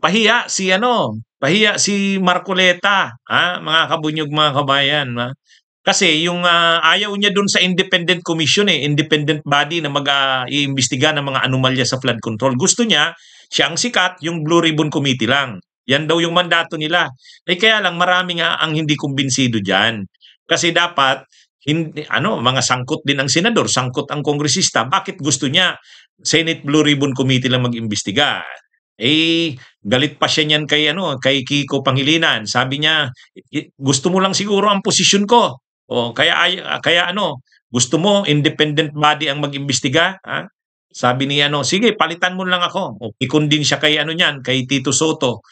pahiya si ano, pahiya si Marcoleta, mga kabunyog, mga kabayan, kasi yung ayaw niya dun sa independent commission independent body na mag-iimbestiga ng mga anomalya sa flood control. Gusto niya, siya ang sikat, yung Blue Ribbon Committee lang. Yan daw yung mandato nila. Kaya lang marami nga ang hindi kumbinsido diyan. Kasi dapat hindi, mga sangkot din ang senador, sangkot ang kongresista. Bakit gusto niya Senate Blue Ribbon Committee lang mag-imbestiga? Galit pa siya niyan kay Kiko Pangilinan. Sabi niya, gusto mo lang siguro ang posisyon ko. Kaya gusto mo independent body ang mag-imbestiga, ha? Sabi ni sige, palitan mo lang ako. Ikon din siya kay kay Tito Soto.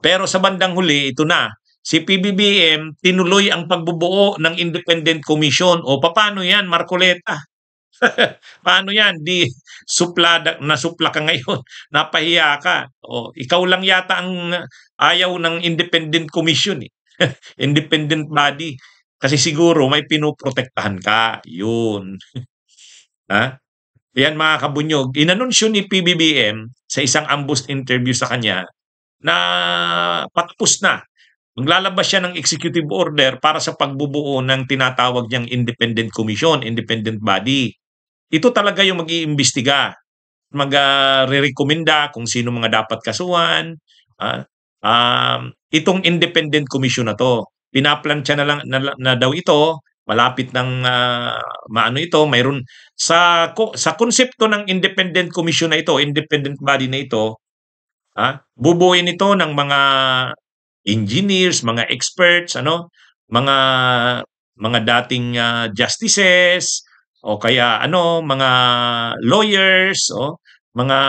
Pero sa bandang huli, ito na. Si PBBM tinuloy ang pagbubuo ng independent commission. Paano 'yan, Marcoleta? Paano 'yan? Nasupla ka ngayon. Napahiya ka. Ikaw lang yata ang ayaw ng independent commission independent body. Kasi siguro may pinoprotektahan ka. Yun. Ha? Yan, mga kabunyog. Inanunsyo ni PBBM sa isang ambush interview sa kanya na patapos na. Maglalabas siya ng executive order para sa pagbubuo ng tinatawag niyang independent commission, independent body. Ito talaga yung mag-iimbestiga. Mag-re-recommenda kung sino mga dapat kasuhan. Itong independent commission na to. Pinaplansya na daw ito, malapit ng maano ito, mayroon sa konsepto ng independent commission na ito, independent body na ito, bubuuin ito ng mga engineers, mga experts, mga dating justices, o kaya mga lawyers, mga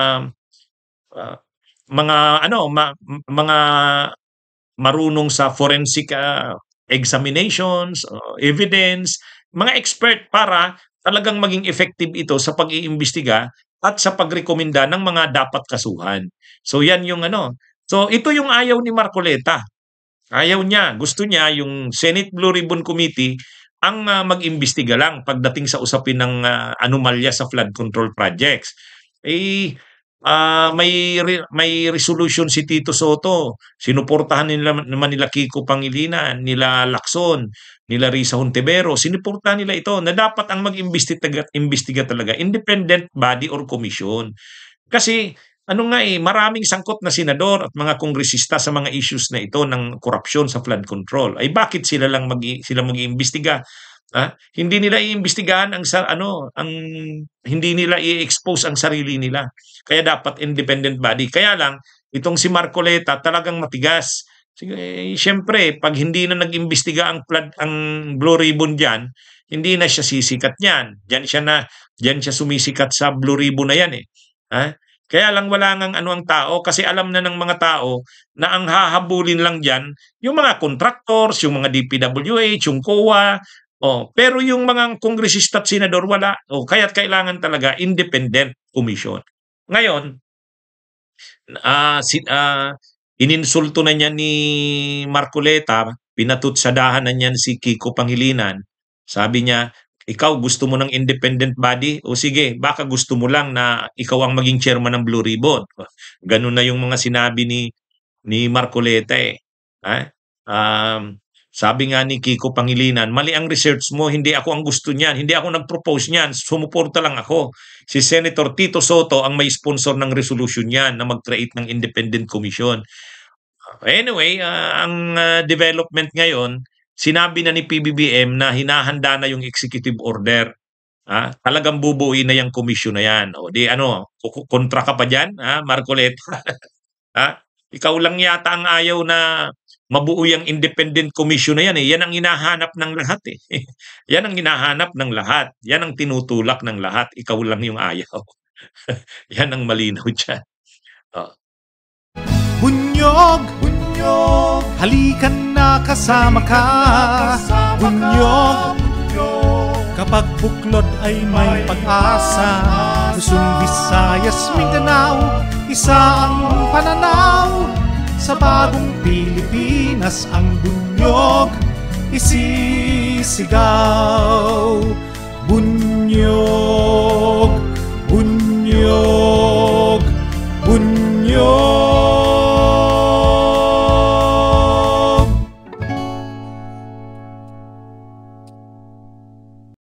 marunong sa forensic examinations, evidence, mga expert para talagang maging effective ito sa pag-iimbestiga at sa pagrekomenda ng mga dapat kasuhan. So yan yung So ito yung ayaw ni Marcoleta. Ayaw niya, gusto niya yung Senate Blue Ribbon Committee ang mag-imbestiga lang pagdating sa usapin ng anomalya sa flood control projects. May resolution si Tito Soto. Sinuportahan naman nila Kiko Pangilinan, nila Lacson, nila Risa Hontiveros. Sinuportahan nila ito na dapat ang mag-imbestiga talaga independent body or commission. Kasi maraming sangkot na senador at mga kongresista sa mga issues na ito ng korupsyon sa flood control. Bakit sila mag-iimbestiga? Hindi nila iimbestigahan hindi nila i-expose ang sarili nila. Kaya dapat independent body. Kaya lang itong si Marcoleta talagang matigas. Siyempre, pag hindi na nag-imbestiga ang Blue Ribbon diyan, hindi na siya sisikat niyan. Diyan siya sumisikat sa Blue Ribbon na yan Kaya lang wala ngang ang tao kasi alam na ng mga tao na ang hahabulin lang diyan yung mga contractors, yung mga DPWH, yung COA. Pero yung mga kongresista at senador wala. Kaya't kailangan talaga independent commission. Ngayon, ininsulto na niya ni Marcoleta, pinatutsadahan na niyan si Kiko Pangilinan. Sabi niya, ikaw gusto mo ng independent body? Sige, baka gusto mo lang na ikaw ang maging chairman ng Blue Ribbon. Ganun na yung mga sinabi ni Marcoleta Sabi nga ni Kiko Pangilinan, mali ang research mo, hindi ako ang gusto niyan, hindi ako nag-propose niyan, sumuporta lang ako. Si Senator Tito Soto ang may sponsor ng resolution niyan na mag-create ng independent commission. Anyway, ang development ngayon, sinabi na ni PBBM na hinahanda na yung executive order. Talagang bubuuin na yung commission na yan. Kontra ka pa dyan, Marcoleta? Ikaw lang yata ang ayaw na mabuo yung independent commission na yan Yan ang hinahanap ng lahat Yan ang hinahanap ng lahat. Yan ang tinutulak ng lahat. Ikaw lang yung ayaw. Yan ang malinaw dyan. Bunyog, halikan na kasama ka. Bunyog, kapag buklod ay may pag-asa. Luzon, Visayas, Mindanao, isa ang pananaw. Sa bagong Pilipinas ang bunyog isisigaw. Bunyog, bunyog, bunyog.